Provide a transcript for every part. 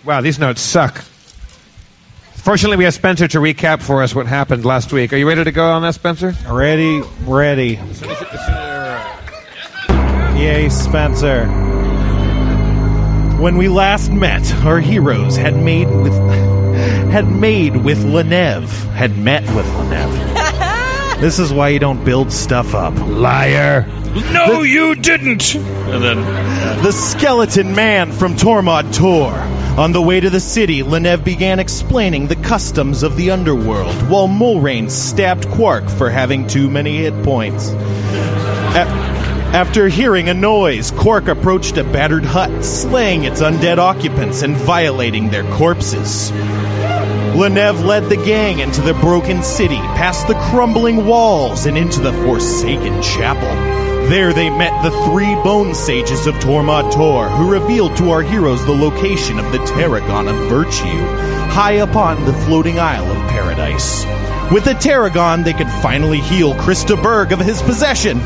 Wow, these notes suck. Fortunately, we have Spencer to recap for us what happened last week. Are you ready to go on that, Spencer? Ready. Yay, Spencer. When we last met, our heroes had met with Lenev. This is why you don't build stuff up. Liar. No, you didn't! And then... The skeleton man from Tormod Tor. On the way to the city, Lenev began explaining the customs of the underworld, while Mulrain stabbed Quark for having too many hit points. After hearing a noise, Quark approached a battered hut, slaying its undead occupants and violating their corpses. Lenev led the gang into the broken city, past the crumbling walls, and into the Forsaken Chapel. There they met the 3 bone sages of Tormod Tor, who revealed to our heroes the location of the Tarragon of Virtue, high upon the floating Isle of Paradise. With the Tarragon, they could finally heal Krista Berg of his possession.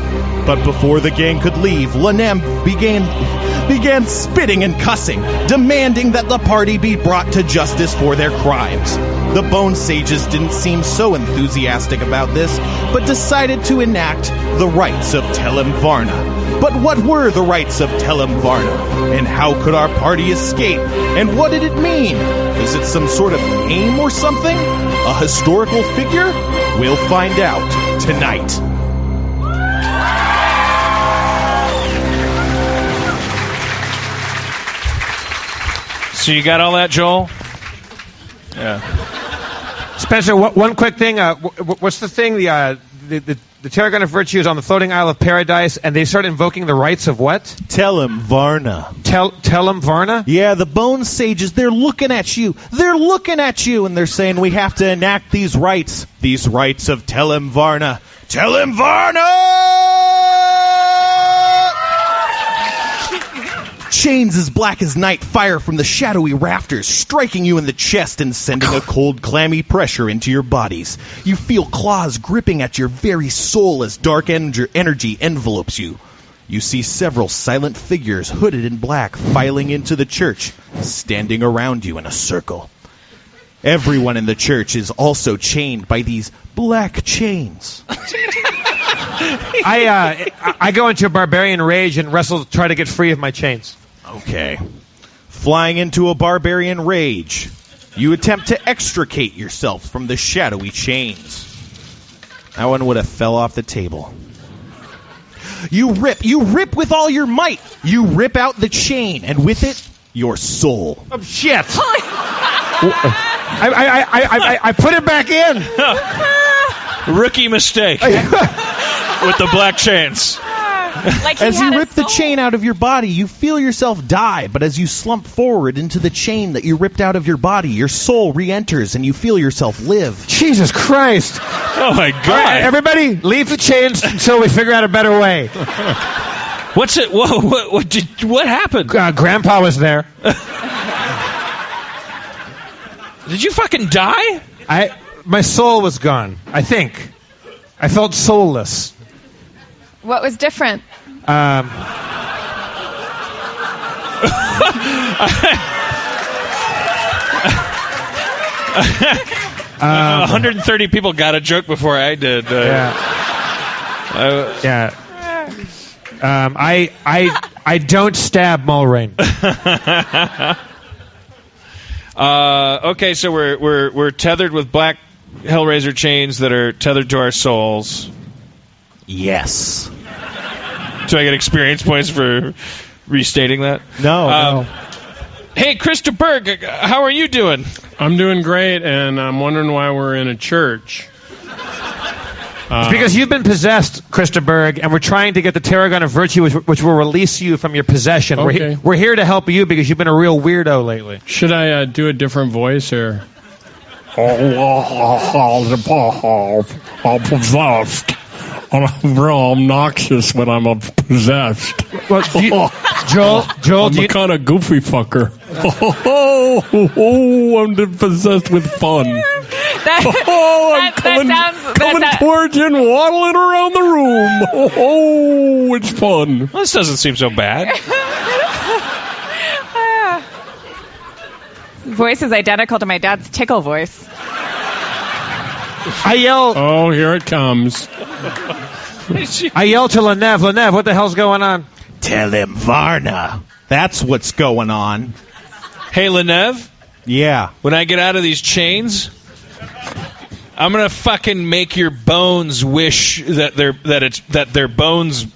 But before the gang could leave, Lenem began spitting and cussing, demanding that the party be brought to justice for their crimes. The Bone Sages didn't seem so enthusiastic about this, but decided to enact the rites of Telum Varna. But what were the rites of Telum Varna? And how could our party escape? And what did it mean? Is it some sort of name or something? A historical figure? We'll find out tonight. So you got all that, Joel? Yeah. Spencer, one quick thing. What's the thing? The Tarragon of Virtue is on the floating Isle of Paradise, and they start invoking the rites of what? Telum Varna. Telum Varna? Yeah, the Bone Sages, they're looking at you. And they're saying we have to enact these rites. These rites of Telum Varna. Telum Varna! Chains as black as night fire from the shadowy rafters, striking you in the chest and sending a cold, clammy pressure into your bodies. You feel claws gripping at your very soul as dark energy envelopes you. You see several silent figures hooded in black filing into the church, standing around you in a circle. Everyone in the church is also chained by these black chains. I go into a barbarian rage and wrestle to try to get free of my chains. Okay. Flying into a barbarian rage, you attempt to extricate yourself from the shadowy chains. That one would have fell off the table. You rip with all your might. You rip out the chain, and with it, your soul. Oh, shit! I put it back in! Rookie mistake. With the black chains. As you rip the chain out of your body, you feel yourself die, but as you slump forward into the chain that you ripped out of your body, your soul re-enters and you feel yourself live. Jesus Christ! Oh my God! All right, everybody, leave the chains until we figure out a better way. What's it? What happened? Grandpa was there. Did you fucking die? My soul was gone. I think. I felt soulless. What was different? 130 people got a joke before I did. I don't stab Mulrain. Okay, so we're tethered with black Hellraiser chains that are tethered to our souls. Yes. Do I get experience points for restating that? No. Hey, Krista Berg, how are you doing? I'm doing great, and I'm wondering why we're in a church. It's because you've been possessed, Krista Berg, and we're trying to get the Tarragon of Virtue, which will release you from your possession. Okay. We're here to help you because you've been a real weirdo lately. Should I do a different voice, or? I'm possessed. I'm real obnoxious when I'm possessed. Well, Joel, I'm a kind of goofy fucker. I'm possessed with fun. I'm coming towards you and waddling around the room. It's fun. Well, this doesn't seem so bad. voice is identical to my dad's tickle voice. I yell. Oh, here it comes. I yell to Lenev. Lenev, what the hell's going on? Tell him, Varna. That's what's going on. Hey, Lenev, Yeah. when I get out of these chains, I'm gonna fucking make your bones wish that their bones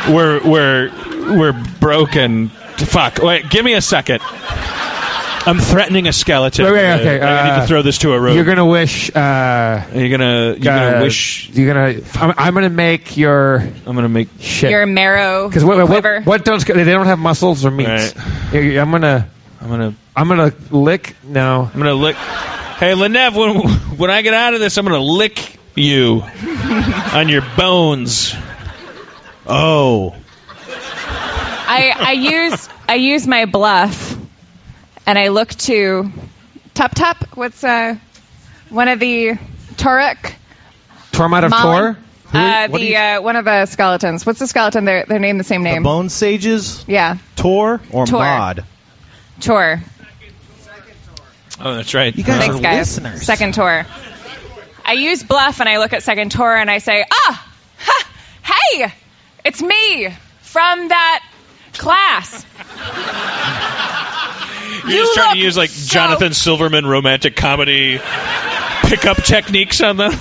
were broken. Fuck. Wait, give me a second. I'm threatening a skeleton. Wait, okay. I need to throw this to a road. You're gonna wish. You're gonna wish. You're gonna. I'm gonna make your. I'm gonna make shit. Your marrow. Because what don't they don't have muscles or meats? Right. I'm gonna lick. No. I'm gonna lick. Hey, Lenev, when I get out of this, I'm gonna lick you on your bones. Oh. I use my bluff, and I look to Tup. What's one of the Toruk? Tormod of Tor? One of the skeletons. What's the skeleton? They're named the same name. The Bone Sages? Yeah. Tor or Tor. Mod? Tor. Oh, that's right. You guys Thanks, are guys. listeners. Second Tor. I use bluff, and I look at Second Tor, and I say, hey, it's me from that class. You're just trying to use like Jonathan Silverman romantic comedy pickup techniques on them.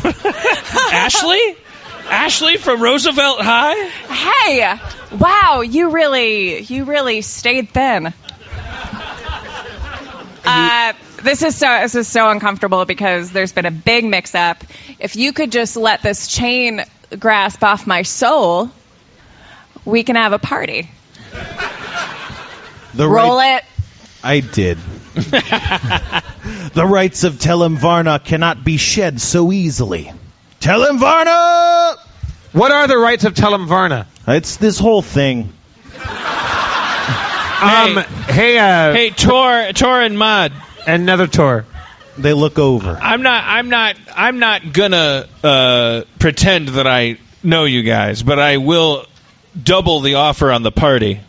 Ashley from Roosevelt High. Hey, wow, you really stayed thin. This is so uncomfortable because there's been a big mix-up. If you could just let this chain grasp off my soul, we can have a party. Roll it. I did. The rights of Telum Varna cannot be shed so easily. Telum Varna! What are the rights of Telum Varna? It's this whole thing. Hey, Tor and Mod. Another Tor. They look over. I'm not gonna pretend that I know you guys, but I will double the offer on the party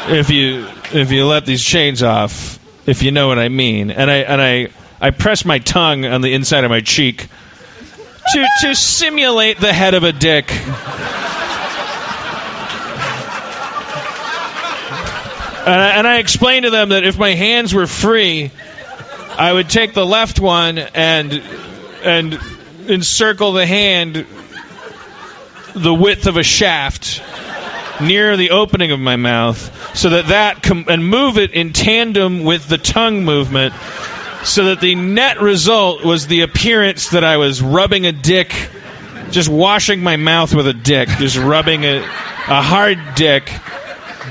if you let these chains off, if you know what I mean. And I press my tongue on the inside of my cheek to simulate the head of a dick. And I explained to them that if my hands were free, I would take the left one and encircle the hand the width of a shaft near the opening of my mouth, so that and move it in tandem with the tongue movement, so that the net result was the appearance that I was rubbing a dick, just washing my mouth with a dick, just rubbing a hard dick.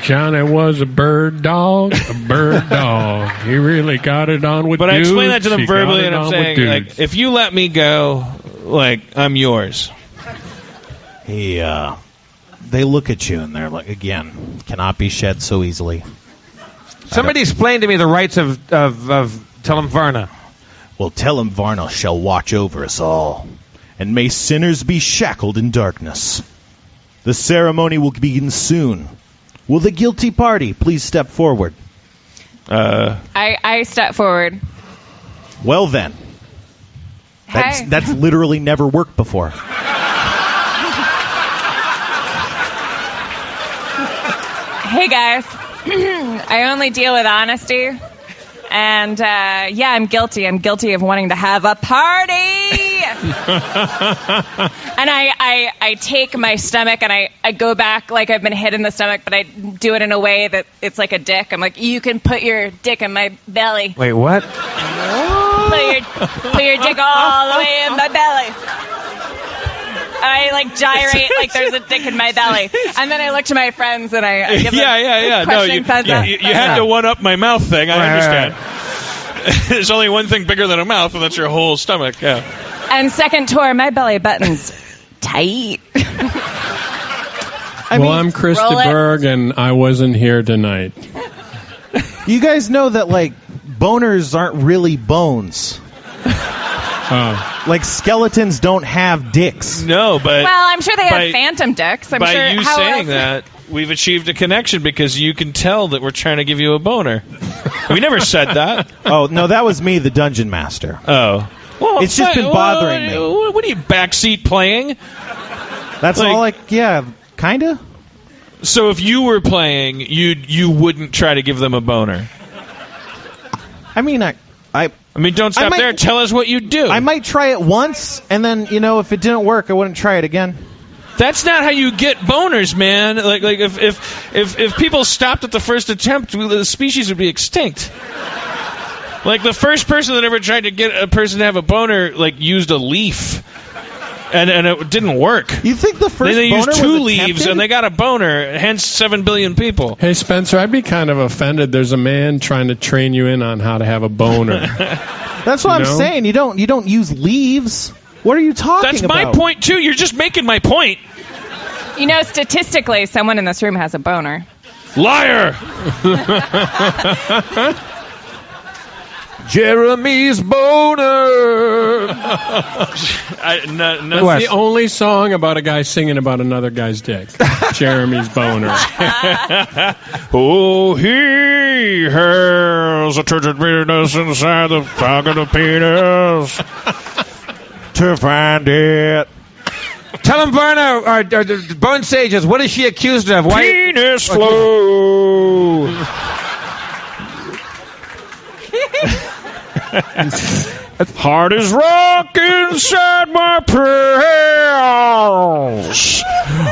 Johnny was a bird dog. He really got it on with dudes. But I explained that to them verbally, and I'm saying, like, if you let me go, like, I'm yours. They look at you, and they're like, again, cannot be shed so easily. Somebody explain to me the rights of Telum Varna. Well, Telum Varna shall watch over us all, and may sinners be shackled in darkness. The ceremony will begin soon. Will the guilty party please step forward? I step forward. Well then. Hey. That's literally never worked before. Hey guys, I only deal with honesty, and I'm guilty. I'm guilty of wanting to have a party. And I take my stomach and I go back like I've been hit in the stomach, but I do it in a way that it's like a dick. I'm like, you can put your dick in my belly. Wait, what? Put your dick all the way in my belly. I like gyrate like there's a dick in my belly, and then I look to my friends and I give them No, you had to one up my mouth thing. I understand. Right. There's only one thing bigger than a mouth, and that's your whole stomach. Yeah. And second Tour, my belly button's tight. I'm Krista Berg, and I wasn't here tonight. You guys know that, like, boners aren't really bones. Like, skeletons don't have dicks. No, but... Well, I'm sure they have phantom dicks. I'm by sure. You saying that, we've achieved a connection because you can tell that we're trying to give you a boner. We never said that. Oh, no, that was me, the dungeon master. Oh. Well, It's just been bothering me. What are you, backseat playing? That's all yeah, kind of. So if you were playing, you wouldn't try to give them a boner. I mean, don't stop there. Tell us what you do. I might try it once, and then, if it didn't work, I wouldn't try it again. That's not how you get boners, man. Like if people stopped at the first attempt, the species would be extinct. Like the first person that ever tried to get a person to have a boner, used a leaf. And it didn't work. You think the first they boner used 2 was leaves attempted? and they got a boner, hence 7 billion people. Hey, Spencer, I'd be kind of offended. There's a man trying to train you in on how to have a boner. That's what I'm saying. You don't use leaves. What are you talking about? That's my point, too. You're just making my point. Statistically, someone in this room has a boner. Liar! Jeremy's boner. That's the only song about a guy singing about another guy's dick. Jeremy's boner. Oh, he has a turgid bitterness inside the pocket of penis. To find it. Tell him, Varna, or the Bone Sages, what is she accused of? Why? Penis flow. Heart is rock inside my pants.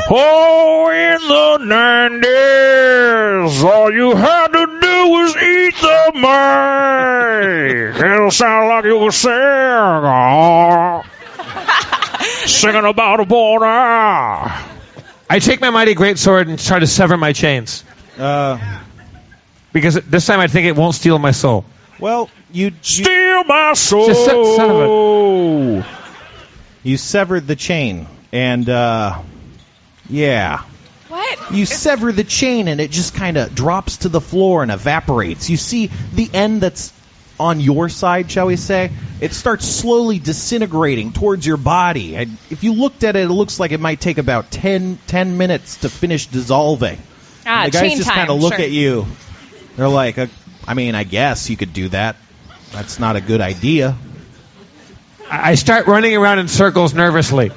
Oh, in the 90s, all you had to do was eat the mic. It'll sound like you were singing about a boner. I take my mighty great sword and try to sever my chains. Because this time I think it won't steal my soul. Well, you steal my soul. Just son of You severed the chain, and yeah. What? You sever the chain, and it just kind of drops to the floor and evaporates. You see the end that's on your side, shall we say? It starts slowly disintegrating towards your body. And if you looked at it, it looks like it might take about 10 minutes to finish dissolving. And the guys just kind of look at you. They're like, I guess you could do that. That's not a good idea. I start running around in circles nervously.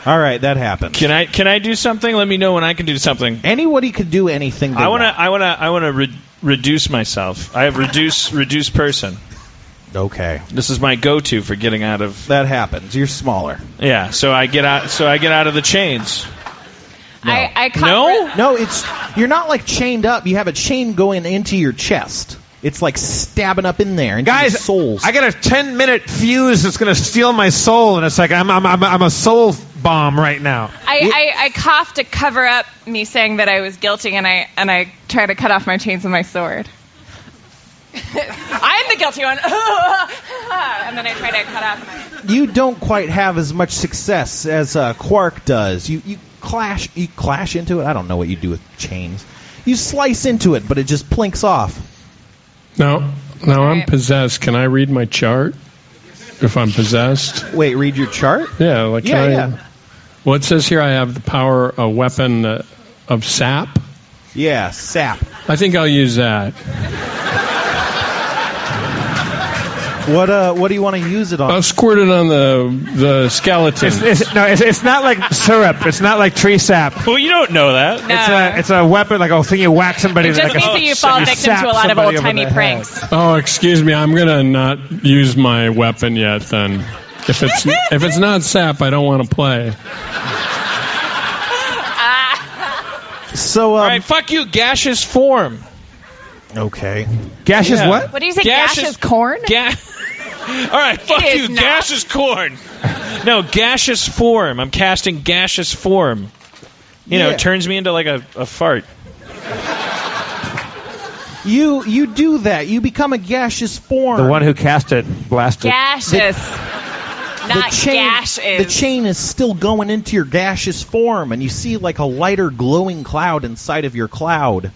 All right, that happens. Can I do something? Let me know when I can do something. Anybody could do anything. I want to reduce myself. I have reduce person. Okay. This is my go-to for getting out of. That happens. You're smaller. Yeah. So I get out of the chains. No. No, you're not chained up. You have a chain going into your chest. It's stabbing up in there. Guys, souls. I got a 10-minute fuse that's going to steal my soul, and it's like I'm a soul bomb right now. I coughed to cover up me saying that I was guilty, and I try to cut off my chains with my sword. I'm the guilty one. And then I try to cut off You don't quite have as much success as Quark does. You clash into it. I don't know what you do with chains. You slice into it, but it just plinks off. No, I'm possessed. Can I read my chart if I'm possessed? Wait, read your chart? Yeah. Yeah. Well, it says here I have the power, a weapon of sap. Yeah, sap. I think I'll use that. What do you want to use it on? I'll squirt it on the skeleton. It's not like syrup. It's not like tree sap. Well, you don't know that. No. It's a weapon, like a thing you whack somebody. It just means that you fall victim to a lot of old-timey pranks. Oh, excuse me. I'm gonna not use my weapon yet. Then, if it's not sap, I don't want to play. So, all right, fuck you, gaseous form. Okay. Gaseous what? What do you say? Gaseous corn? All right, fuck you, gaseous corn. No, gaseous form. I'm casting gaseous form. It turns me into a fart. You do that. You become a gaseous form. The one who cast it blasted. Gaseous. The chain is still going into your gaseous form, and you see a lighter glowing cloud inside of your cloud.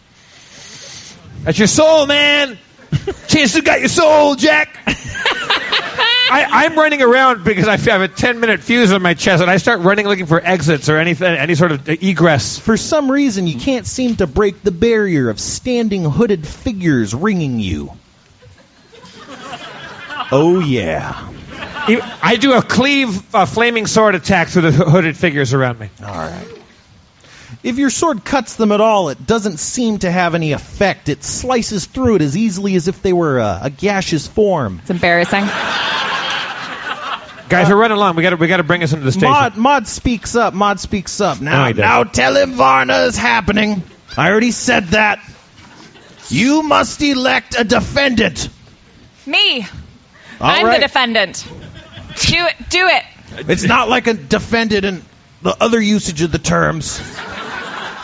That's your soul, man. Chance still got your soul, Jack. I'm running around because I have a 10-minute fuse on my chest, and I start running looking for exits or anything, any sort of egress. For some reason, you can't seem to break the barrier of standing hooded figures ringing you. Oh, yeah. I do a cleave flaming sword attack through the hooded figures around me. All right. If your sword cuts them at all, it doesn't seem to have any effect. It slices through it as easily as if they were a gaseous form. It's embarrassing. Guys, we're running along. We got to bring us into the station. Mod speaks up. Now tell him Varna is happening. I already said that. You must elect a defendant. Me. All I'm right. the defendant. Do it. It's not like a defendant in the other usage of the terms.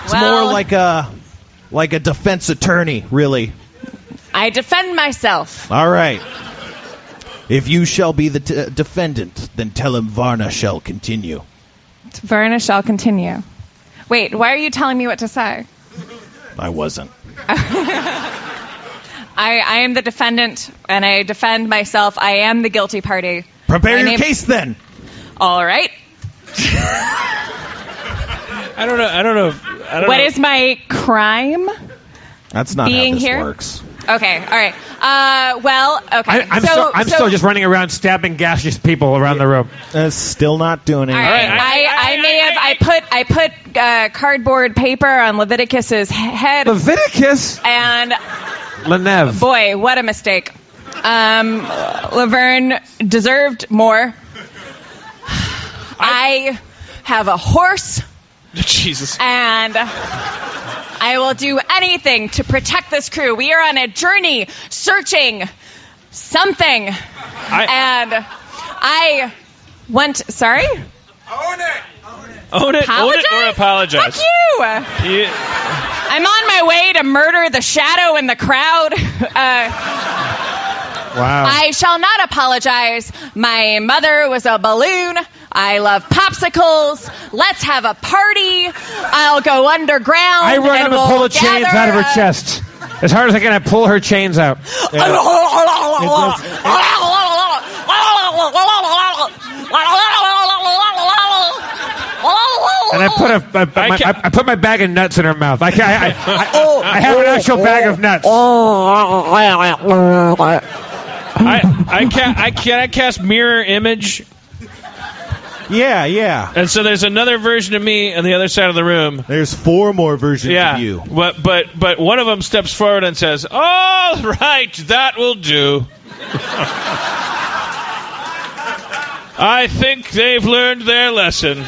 It's Well, more like a defense attorney, really. I defend myself. All right. If you shall be the defendant, then tell him Varna shall continue. Varna shall continue. Wait, why are you telling me what to say? I wasn't. I am the defendant, and I defend myself. I am the guilty party. Prepare your case, then. All right. I don't know. What is my crime? That's not Being how this here? works. Okay, all right. Okay. I'm still just running around stabbing gaseous people around the room. Still not doing it. All right. I put cardboard paper on Leviticus's head. Leviticus? And Lenev. boy, what a mistake. Laverne deserved more. I have a horse. Jesus. And I will do anything to protect this crew. We are on a journey searching something. And I want... Sorry? Own it or apologize. Fuck you! I'm on my way to murder the shadow in the crowd. Wow. I shall not apologize. My mother was a balloon. I love popsicles. Let's have a party. I'll go underground. I run up and pull the chains out of her chest. As hard as I can, I pull her chains out. And I put my bag of nuts in her mouth. I have an actual bag of nuts. I cast mirror image. Yeah. And so there's another version of me on the other side of the room. There's 4 more versions of you. But one of them steps forward and says, "All right, that will do." I think they've learned their lesson.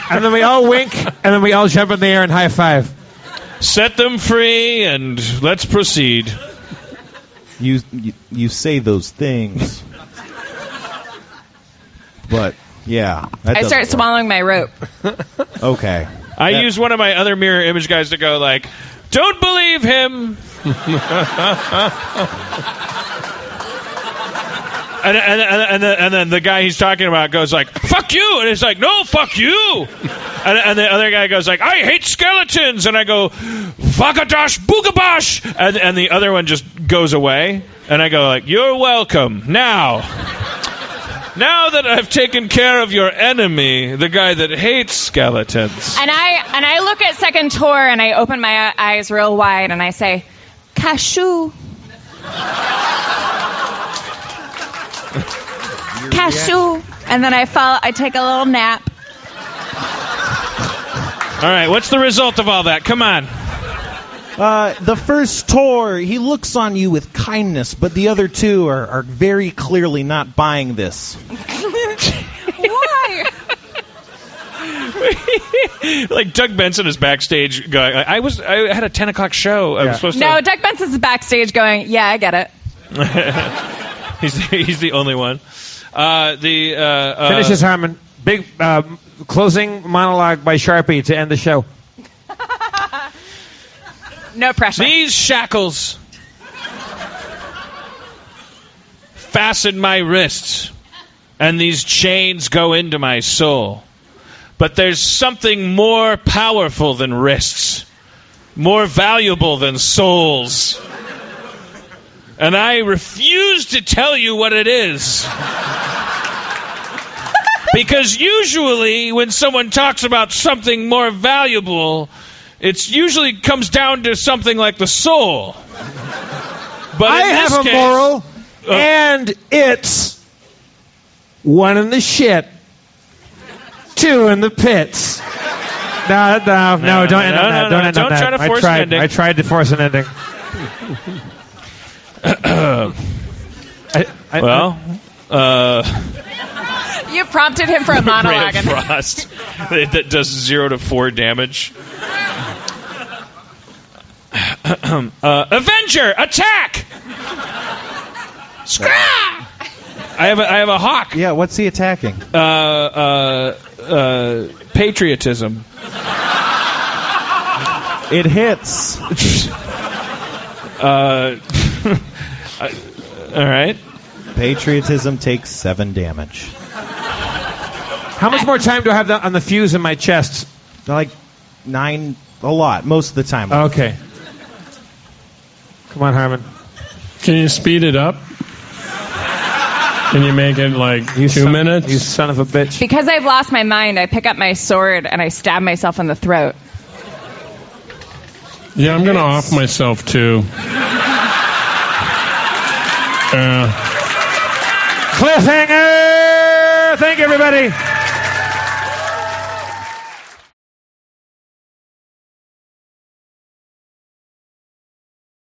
And then we all wink, and then we all jump in the air and high five. Set them free, and let's proceed. You say those things. But, yeah. I start swallowing my rope. Okay. I use one of my other mirror image guys to go like, "Don't believe him." And then the guy he's talking about goes like, "Fuck you," and he's like, "No, fuck you." And the other guy goes like, "I hate skeletons," and I go, "Vakadash boogabash," and the other one just goes away, and I go like, "You're welcome. Now that I've taken care of your enemy, the guy that hates skeletons." And I look at Second Tour and I open my eyes real wide and I say, "Cashew." Cashew. And then I take a little nap. All right, what's the result of all that? Come on. The first Tor, he looks on you with kindness, but the other 2 are very clearly not buying this. Why? Like Doug Benson is backstage going, I had a 10 o'clock show. I was supposed to. No, Doug Benson's backstage going, "Yeah, I get it." He's the only one. Finishes Harmon. Big closing monologue by Sharpie to end the show. No pressure. These shackles fasten my wrists, and these chains go into my soul. But there's something more powerful than wrists, more valuable than souls. And I refuse to tell you what it is. Because usually when someone talks about something more valuable, it usually comes down to something like the soul. But I have a moral, and it's 1 in the shit, 2 in the pits. No, don't end on that. Don't end on that. Don't try to force an ending. I tried to force an ending. You prompted him for a monologue. Ray of Frost that does 0 to 4 damage. Avenger, attack! Scrap! I have a hawk. Yeah, what's he attacking? Patriotism. It hits. All right. Patriotism takes 7 damage. How much more time do I have on the fuse in my chest? Like 9, a lot, most of the time. Okay. Come on, Harmon. Can you speed it up? Can you make it like 2 minutes? You son of a bitch. Because I've lost my mind, I pick up my sword and I stab myself in the throat. Yeah, I'm going to off myself, too. Cliffhanger! Thank you, everybody.